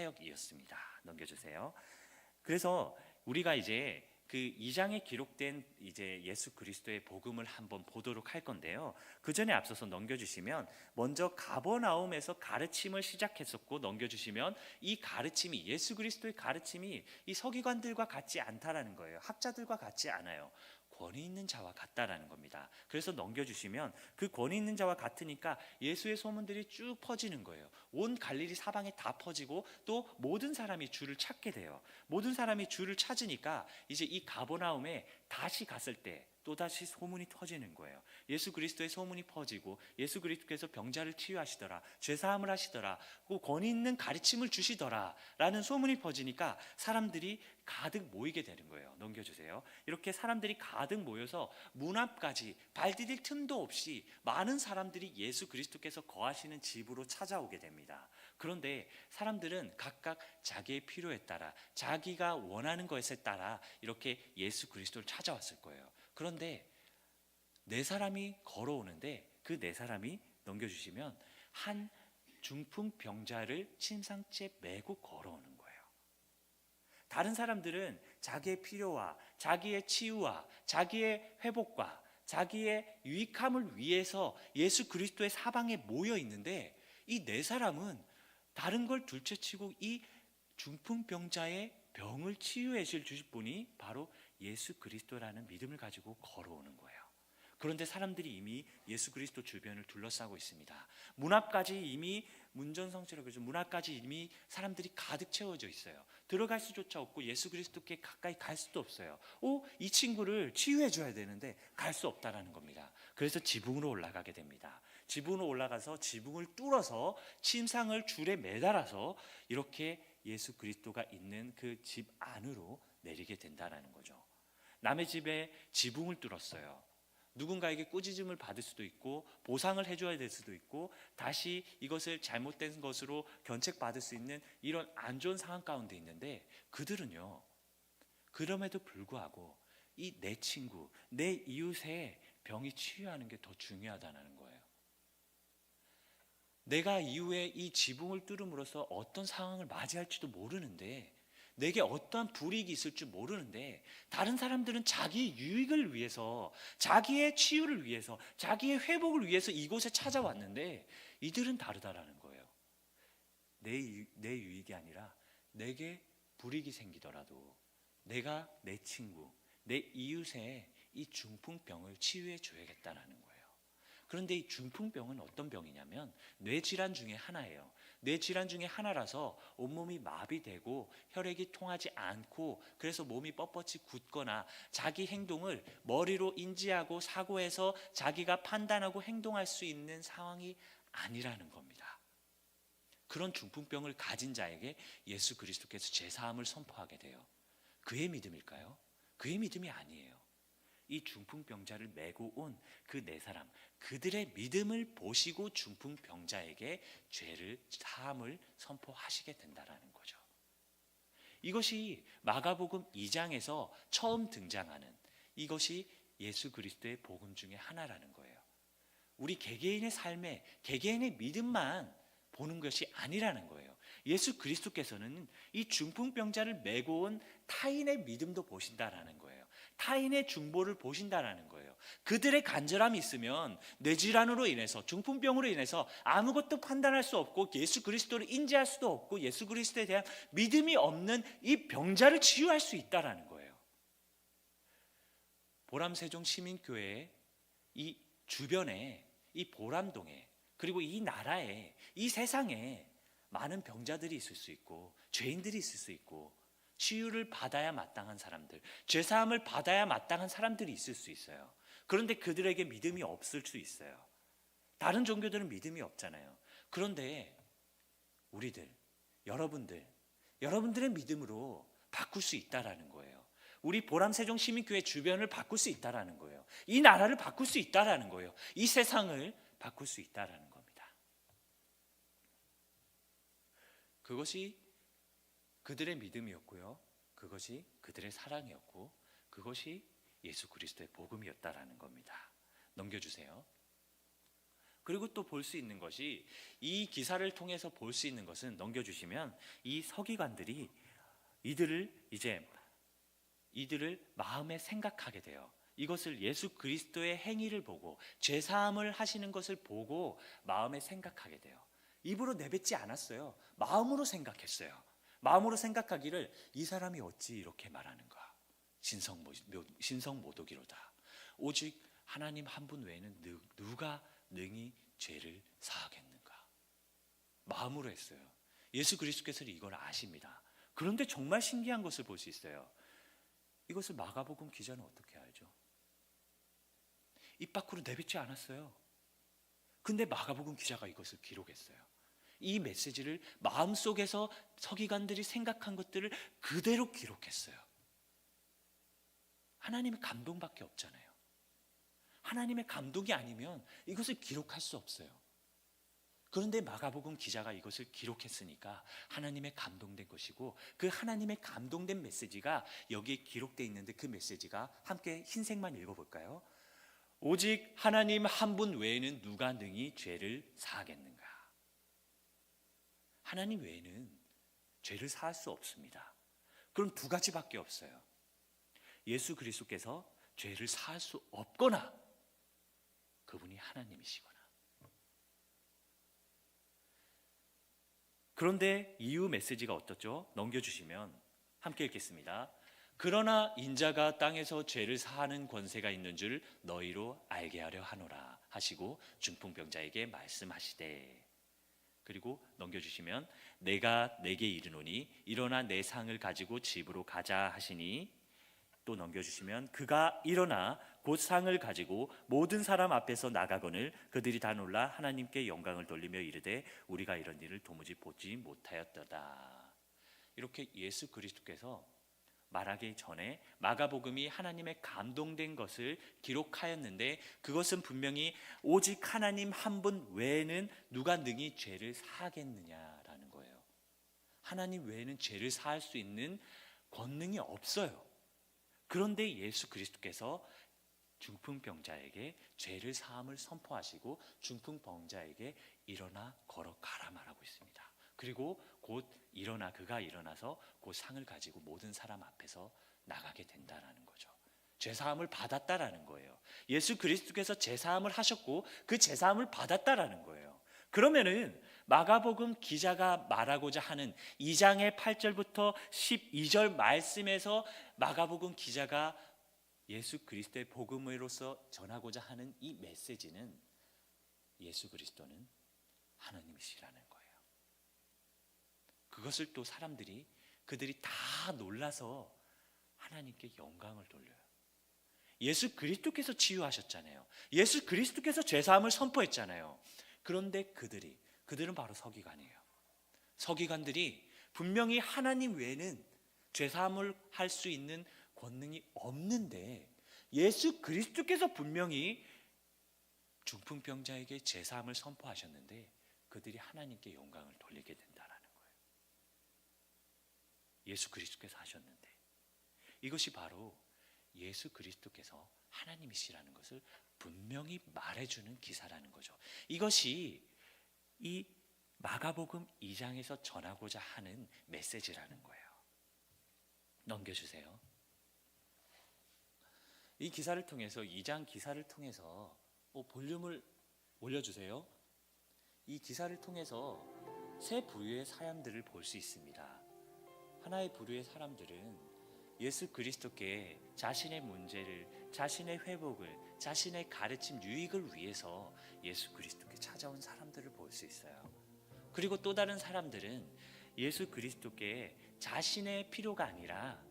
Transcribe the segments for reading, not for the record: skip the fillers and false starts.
사역이었습니다. 넘겨주세요. 그래서 우리가 이제 그 2장에 기록된 이제 예수 그리스도의 복음을 한번 보도록 할 건데요. 그 전에 앞서서 넘겨주시면 먼저 가버나움에서 가르침을 시작했었고, 넘겨주시면 이 가르침이, 예수 그리스도의 가르침이 이 서기관들과 같지 않다라는 거예요. 학자들과 같지 않아요. 권위 있는 자와 같다라는 겁니다. 그래서 넘겨주시면 그 권위 있는 자와 같으니까 예수의 소문들이 쭉 퍼지는 거예요. 온 갈릴리 사방에 다 퍼지고 또 모든 사람이 주를 찾게 돼요. 모든 사람이 주를 찾으니까 이제 이 가버나움에 다시 갔을 때 또다시 소문이 터지는 거예요. 예수 그리스도의 소문이 퍼지고 예수 그리스도께서 병자를 치유하시더라, 죄사함을 하시더라, 권위 있는 가르침을 주시더라 라는 소문이 퍼지니까 사람들이 가득 모이게 되는 거예요. 넘겨주세요. 이렇게 사람들이 가득 모여서 문 앞까지 발 디딜 틈도 없이 많은 사람들이 예수 그리스도께서 거하시는 집으로 찾아오게 됩니다. 그런데 사람들은 각각 자기의 필요에 따라, 자기가 원하는 것에 따라 이렇게 예수 그리스도를 찾아왔을 거예요. 그런데 네 사람이 걸어오는데 그 네 사람이 넘겨주시면 한 중풍 병자를 침상째 메고 걸어오는 거예요. 다른 사람들은 자기의 필요와 자기의 치유와 자기의 회복과 자기의 유익함을 위해서 예수 그리스도의 사방에 모여 있는데, 이 네 사람은 다른 걸 둘째치고 이 중풍병자의 병을 치유해 주실 분이 바로 예수 그리스도라는 믿음을 가지고 걸어오는 거예요. 그런데 사람들이 이미 예수 그리스도 주변을 둘러싸고 있습니다. 문 앞까지 이미 문전성시라고 그러죠. 문 앞까지 이미 사람들이 가득 채워져 있어요. 들어갈 수조차 없고 예수 그리스도께 가까이 갈 수도 없어요. 이 친구를 치유해 줘야 되는데 갈 수 없다라는 겁니다. 그래서 지붕으로 올라가게 됩니다. 지붕으로 올라가서 지붕을 뚫어서 침상을 줄에 매달아서 이렇게 예수 그리스도가 있는 그 집 안으로 내리게 된다라는 거죠. 남의 집에 지붕을 뚫었어요. 누군가에게 꾸짖음을 받을 수도 있고 보상을 해줘야 될 수도 있고 다시 이것을 잘못된 것으로 견책받을 수 있는 이런 안 좋은 상황 가운데 있는데, 그들은요, 그럼에도 불구하고 이 내 친구, 내 이웃의 병이 치유하는 게 더 중요하다는 거예요. 내가 이후에 이 지붕을 뚫음으로써 어떤 상황을 맞이할지도 모르는데, 내게 어떠한 불이익이 있을 줄 모르는데, 다른 사람들은 자기의 유익을 위해서, 자기의 치유를 위해서, 자기의 회복을 위해서 이곳에 찾아왔는데 이들은 다르다라는 거예요. 내 유익이 아니라 내게 불이익이 생기더라도 내가 내 친구, 내 이웃의 이 중풍병을 치유해 줘야겠다라는 거예요. 그런데 이 중풍병은 어떤 병이냐면 뇌질환 중에 하나예요. 뇌질환 중에 하나라서 온몸이 마비되고 혈액이 통하지 않고, 그래서 몸이 뻣뻣이 굳거나 자기 행동을 머리로 인지하고 사고해서 자기가 판단하고 행동할 수 있는 상황이 아니라는 겁니다. 그런 중풍병을 가진 자에게 예수 그리스도께서 제사함을 선포하게 돼요. 그의 믿음일까요? 그의 믿음이 아니에요. 이 중풍병자를 메고 온 그 네 사람, 그들의 믿음을 보시고 중풍병자에게 죄를 사함을 선포하시게 된다라는 거죠. 이것이 마가복음 2장에서 처음 등장하는, 이것이 예수 그리스도의 복음 중에 하나라는 거예요. 우리 개개인의 삶에 개개인의 믿음만 보는 것이 아니라는 거예요. 예수 그리스도께서는 이 중풍병자를 메고 온 타인의 믿음도 보신다라는 거예요. 타인의 중보를 보신다라는 거예요. 그들의 간절함이 있으면 뇌질환으로 인해서, 중풍병으로 인해서 아무것도 판단할 수 없고 예수 그리스도를 인지할 수도 없고 예수 그리스도에 대한 믿음이 없는 이 병자를 치유할 수 있다라는 거예요. 보람세종 시민교회의 이 주변에, 이 보람동에, 그리고 이 나라에, 이 세상에 많은 병자들이 있을 수 있고 죄인들이 있을 수 있고 치유를 받아야 마땅한 사람들, 죄사함을 받아야 마땅한 사람들이 있을 수 있어요. 그런데 그들에게 믿음이 없을 수 있어요. 다른 종교들은 믿음이 없잖아요. 그런데 우리들, 여러분들의 믿음으로 바꿀 수 있다라는 거예요. 우리 보람세종 시민교회 주변을 바꿀 수 있다라는 거예요. 이 나라를 바꿀 수 있다라는 거예요. 이 세상을 바꿀 수 있다라는 겁니다. 그것이 그들의 믿음이었고요. 그것이 그들의 사랑이었고 그것이 예수 그리스도의 복음이었다라는 겁니다. 넘겨주세요. 그리고 또 볼 수 있는 것이, 이 기사를 통해서 볼 수 있는 것은, 넘겨주시면, 이 서기관들이 이들을 마음에 생각하게 돼요. 이것을 예수 그리스도의 행위를 보고 죄사함을 하시는 것을 보고 마음에 생각하게 돼요. 입으로 내뱉지 않았어요. 마음으로 생각했어요. 마음으로 생각하기를, 이 사람이 어찌 이렇게 말하는가? 신성모독이로다. 오직 하나님 한 분 외에는 누가 능히 죄를 사하겠는가? 마음으로 했어요. 예수 그리스도께서는 이걸 아십니다. 그런데 정말 신기한 것을 볼 수 있어요. 이것을 마가복음 기자는 어떻게 알죠? 입 밖으로 내뱉지 않았어요. 근데 마가복음 기자가 이것을 기록했어요. 이 메시지를 마음속에서 서기관들이 생각한 것들을 그대로 기록했어요. 하나님의 감동밖에 없잖아요. 하나님의 감동이 아니면 이것을 기록할 수 없어요. 그런데 마가복음 기자가 이것을 기록했으니까 하나님의 감동된 것이고, 그 하나님의 감동된 메시지가 여기에 기록되어 있는데, 그 메시지가 함께 흰색만 읽어볼까요? 오직 하나님 한 분 외에는 누가 능히 죄를 사하겠는가? 하나님 외에는 죄를 사할 수 없습니다. 그럼 두 가지밖에 없어요. 예수 그리스도께서 죄를 사할 수 없거나 그분이 하나님이시거나. 그런데 이후 메시지가 어떻죠? 넘겨주시면 함께 읽겠습니다. 그러나 인자가 땅에서 죄를 사하는 권세가 있는 줄 너희로 알게 하려 하노라 하시고 중풍병자에게 말씀하시되, 그리고 넘겨주시면 내가 내게 이르노니 일어나 내 상을 가지고 집으로 가자 하시니, 또 넘겨주시면 그가 일어나 곧 상을 가지고 모든 사람 앞에서 나가거늘 그들이 다 놀라 하나님께 영광을 돌리며 이르되 우리가 이런 일을 도무지 보지 못하였도다. 이렇게 예수 그리스도께서 말하기 전에 마가복음이 하나님의 감동된 것을 기록하였는데, 그것은 분명히 오직 하나님 한 분 외에는 누가 능히 죄를 사하겠느냐라는 거예요. 하나님 외에는 죄를 사할 수 있는 권능이 없어요. 그런데 예수 그리스도께서 중풍병자에게 죄를 사함을 선포하시고 중풍병자에게 일어나 걸어가라 말하고 있습니다. 그리고 곧 그가 일어나서 그 상을 가지고 모든 사람 앞에서 나가게 된다라는 거죠. 죄사함을 받았다라는 거예요. 예수 그리스도께서 죄사함을 하셨고 그 죄사함을 받았다라는 거예요. 그러면은 마가복음 기자가 말하고자 하는 2장의 8절부터 12절 말씀에서 마가복음 기자가 예수 그리스도의 복음으로서 전하고자 하는 이 메시지는, 예수 그리스도는 하나님이시라는 거예요. 그것을 또 그들이 다 놀라서 하나님께 영광을 돌려요. 예수 그리스도께서 치유하셨잖아요. 예수 그리스도께서 죄사함을 선포했잖아요. 그런데 그들은 바로 서기관이에요. 서기관들이 분명히 하나님 외에는 죄사함을 할 수 있는 권능이 없는데, 예수 그리스도께서 분명히 중풍병자에게 죄사함을 선포하셨는데 그들이 하나님께 영광을 돌리게 된다라는 거예요. 예수 그리스도께서 하셨는데, 이것이 바로 예수 그리스도께서 하나님이시라는 것을 분명히 말해주는 기사라는 거죠. 이것이 이 마가복음 2장에서 전하고자 하는 메시지라는 거예요. 넘겨주세요. 이 기사를 통해서, 2장 기사를 통해서 볼륨을 올려주세요. 이 기사를 통해서 세 부류의 사람들을 볼 수 있습니다. 하나의 부류의 사람들은 예수 그리스도께 자신의 문제를, 자신의 회복을, 자신의 가르침 유익을 위해서 예수 그리스도께 찾아온 사람들을 볼 수 있어요. 그리고 또 다른 사람들은 예수 그리스도께 자신의 필요가 아니라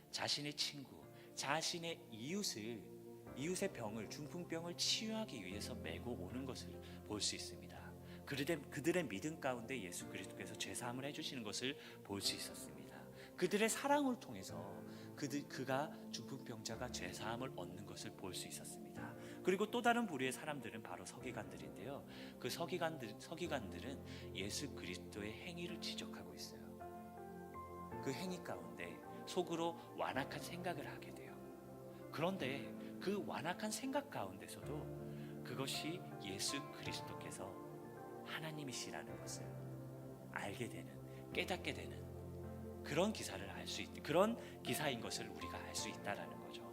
자신의 친구, 자신의 이웃의 병을, 중풍병을 치유하기 위해서 메고 오는 것을 볼 수 있습니다. 그들의 믿음 가운데 예수 그리스도께서 죄사함을 해주시는 것을 볼 수 있었습니다. 그들의 사랑을 통해서 그가 중풍병자가 죄사함을 얻는 것을 볼 수 있었습니다. 그리고 또 다른 부류의 사람들은 바로 서기관들인데요. 그 서기관들은 예수 그리스도의 행위를 지적하고 있어요. 그 행위 가운데 속으로 완악한 생각을 하게 돼요. 그런데 그 완악한 생각 가운데서도 그것이 예수 그리스도께서 하나님이시라는 것을 알게 되는, 깨닫게 되는 그런 기사를 알 수 있는, 그런 기사인 것을 우리가 알 수 있다라는 거죠.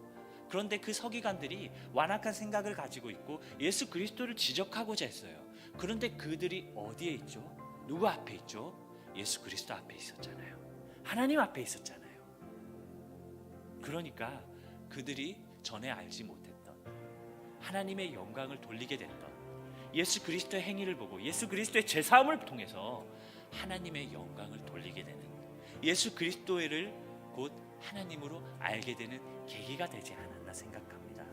그런데 그 서기관들이 완악한 생각을 가지고 있고 예수 그리스도를 지적하고자 했어요. 그런데 그들이 어디에 있죠? 누구 앞에 있죠? 예수 그리스도 앞에 있었잖아요. 하나님 앞에 있었잖아요. 그러니까 그들이 전에 알지 못했던 하나님의 영광을 돌리게 됐던 예수 그리스도의 행위를 보고 예수 그리스도의 제사함을 통해서 하나님의 영광을 돌리게 되는, 예수 그리스도를 곧 하나님으로 알게 되는 계기가 되지 않았나 생각합니다.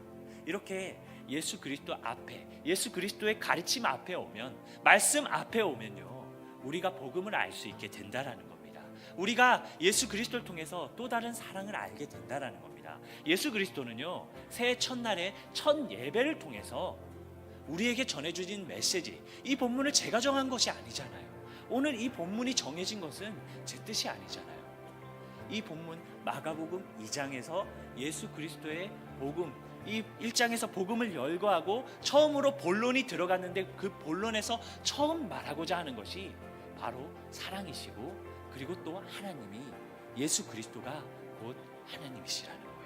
이렇게 예수 그리스도 앞에, 예수 그리스도의 가르침 앞에 오면, 말씀 앞에 오면요, 우리가 복음을 알 수 있게 된다라는 겁니다. 우리가 예수 그리스도를 통해서 또 다른 사랑을 알게 된다라는 겁니다. 예수 그리스도는요, 새해 첫날에 첫 예배를 통해서 우리에게 전해주신 메시지, 이 본문을 제가 정한 것이 아니잖아요. 오늘 이 본문이 정해진 것은 제 뜻이 아니잖아요. 이 본문 마가복음 2장에서 예수 그리스도의 복음, 이 1장에서 복음을 열거하고 처음으로 본론이 들어갔는데 그 본론에서 처음 말하고자 하는 것이 바로 사랑이시고, 그리고 또 하나님이, 예수 그리스도가 곧 하나님이시라는 거예요.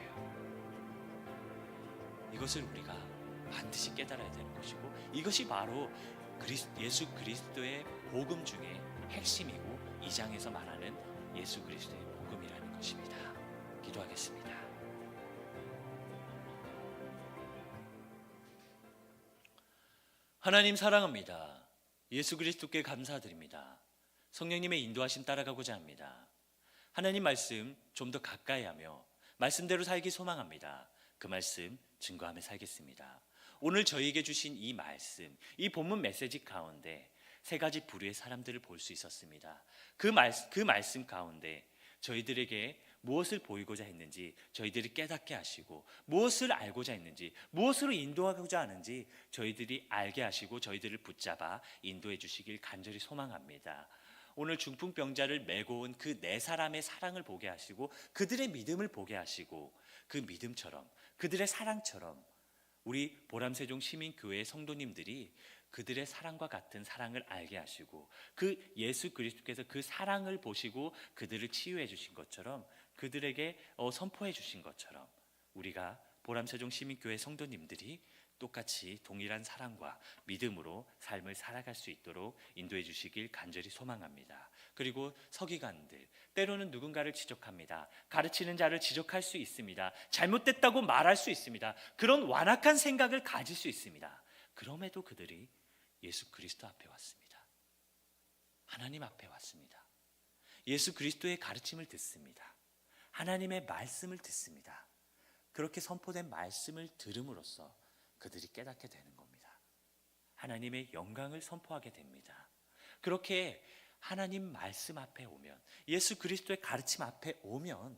이것을 우리가 반드시 깨달아야 되는 것이고, 이것이 바로 예수 그리스도의 복음 중에 핵심이고 2장에서 말하는 예수 그리스도의 복음이라는 것입니다. 기도하겠습니다. 하나님 사랑합니다. 예수 그리스도께 감사드립니다. 성령님의 인도하심 따라가고자 합니다. 하나님 말씀 좀 더 가까이 하며 말씀대로 살기 소망합니다. 그 말씀 증거하며 살겠습니다. 오늘 저희에게 주신 이 말씀, 이 본문 메시지 가운데 세 가지 부류의 사람들을 볼 수 있었습니다. 그 말씀 가운데 저희들에게 무엇을 보이고자 했는지 저희들이 깨닫게 하시고, 무엇을 알고자 했는지, 무엇으로 인도하고자 하는지 저희들이 알게 하시고 저희들을 붙잡아 인도해 주시길 간절히 소망합니다. 오늘 중풍병자를 메고 온 그 네 사람의 사랑을 보게 하시고 그들의 믿음을 보게 하시고, 그 믿음처럼, 그들의 사랑처럼 우리 보람세종 시민교회 성도님들이 그들의 사랑과 같은 사랑을 알게 하시고, 그 예수 그리스도께서 그 사랑을 보시고 그들을 치유해 주신 것처럼, 그들에게 선포해 주신 것처럼 우리가 보람세종 시민교회 성도님들이 똑같이 동일한 사랑과 믿음으로 삶을 살아갈 수 있도록 인도해 주시길 간절히 소망합니다. 그리고 서기관들, 때로는 누군가를 지적합니다. 가르치는 자를 지적할 수 있습니다. 잘못됐다고 말할 수 있습니다. 그런 완악한 생각을 가질 수 있습니다. 그럼에도 그들이 예수 그리스도 앞에 왔습니다. 하나님 앞에 왔습니다. 예수 그리스도의 가르침을 듣습니다. 하나님의 말씀을 듣습니다. 그렇게 선포된 말씀을 들음으로써 그들이 깨닫게 되는 겁니다. 하나님의 영광을 선포하게 됩니다. 그렇게 하나님 말씀 앞에 오면, 예수 그리스도의 가르침 앞에 오면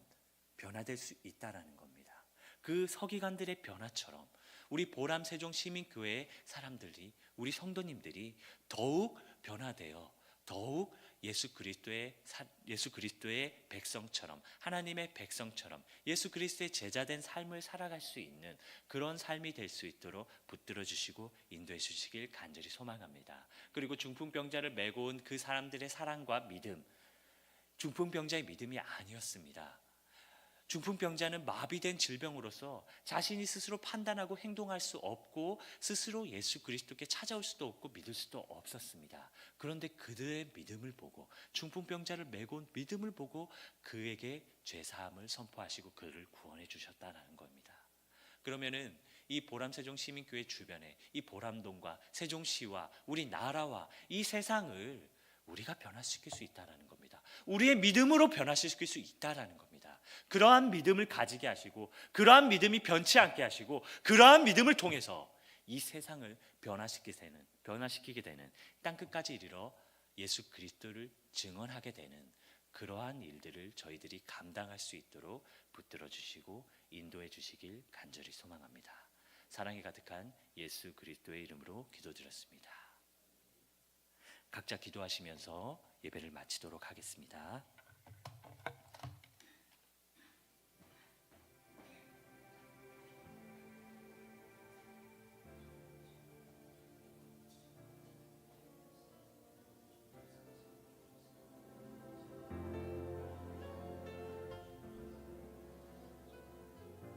변화될 수 있다라는 겁니다. 그 서기관들의 변화처럼 우리 보람세종 시민교회의 사람들이, 우리 성도님들이 더욱 변화되어 더욱 예수 그리스도의 백성처럼, 하나님의 백성처럼 예수 그리스도의 제자된 삶을 살아갈 수 있는 그런 삶이 될 수 있도록 붙들어 주시고 인도해 주시길 간절히 소망합니다. 그리고 중풍병자를 메고 온 그 사람들의 사랑과 믿음, 중풍병자의 믿음이 아니었습니다. 중풍병자는 마비된 질병으로서 자신이 스스로 판단하고 행동할 수 없고 스스로 예수 그리스도께 찾아올 수도 없고 믿을 수도 없었습니다. 그런데 그들의 믿음을 보고, 중풍병자를 메고 온 믿음을 보고 그에게 죄사함을 선포하시고 그를 구원해 주셨다는 겁니다. 그러면은 이 보람세종 시민교회 주변에 이 보람동과 세종시와 우리 나라와 이 세상을 우리가 변화시킬 수 있다는 겁니다. 우리의 믿음으로 변화시킬 수 있다는 겁니다. 그러한 믿음을 가지게 하시고, 그러한 믿음이 변치 않게 하시고, 그러한 믿음을 통해서 이 세상을 변화시키게 되는, 땅끝까지 이르러 예수 그리스도를 증언하게 되는 그러한 일들을 저희들이 감당할 수 있도록 붙들어 주시고 인도해 주시길 간절히 소망합니다. 사랑이 가득한 예수 그리스도의 이름으로 기도드렸습니다. 각자 기도하시면서 예배를 마치도록 하겠습니다.